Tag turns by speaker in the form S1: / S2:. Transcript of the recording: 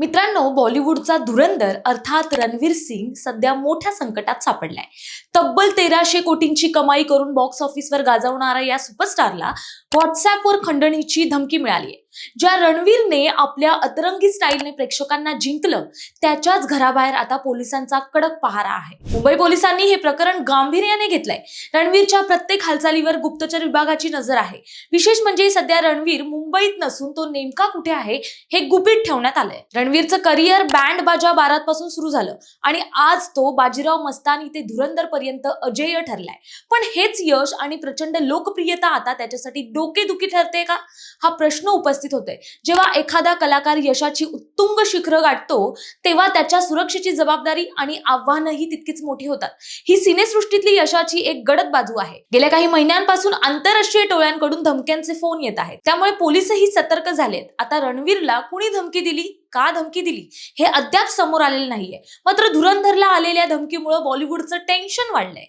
S1: मित्रांनो, बॉलिवूडचा धुरंधर अर्थात रणवीर सिंग सध्या मोठ्या संकटात सापडलाय. तब्बल 1300 कोटींची कमाई करून बॉक्स ऑफिसवर गाजवणाऱ्या या सुपरस्टारला व्हॉट्सअॅपवर खंडणीची धमकी मिळाली आहे. ज्या रणवीरने आपल्या अतरंगी स्टाईलने प्रेक्षकांना जिंकलं, त्याच्याच घराबाहेर आता पोलिसांचा कडक पहारा आहे. मुंबई पोलिसांनी हे प्रकरण गांभीर्याने घेतलंय. रणवीरच्या प्रत्येक हालचालीवर गुप्तचर विभागाची नजर आहे. विशेष म्हणजे सध्या रणवीर मुंबईत नसून तो नेमका कुठे आहे हे गुपित ठेवण्यात आलंय. रणवीरचं करिअर बँड बाजा बारात पासून सुरू झालं आणि आज तो बाजीराव मस्तानी ते धुरंधर पर्यंत अजेय ठरलाय. पण हेच यश आणि प्रचंड लोकप्रियता आता त्याच्यासाठी डोकेदुखी ठरते का, हा प्रश्न उपस्थित होतोय. जेव्हा एखादा कलाकार यशाची उत्तुंग शिखरं गाठतो तेव्हा त्याच्या सुरक्षेची जबाबदारी आणि आव्हानही तितकीच मोठी होतात. ही सिनेसृष्टीतली यशाची एक गडद बाजू आहे. गेल्या काही महिन्यांपासून आंतरराष्ट्रीय टोळ्यांकडून धमक्यांचे फोन येत आहेत. त्यामुळे पोलिसही सतर्क झालेत. आता रणवीरला कुणी धमकी दिली, का धमकी दिली हे अद्याप समोर आलेलं नाहीये. मात्र धुरंधरला आलेल्या धमकीमुळे बॉलिवूडचं टेन्शन वाढलंय.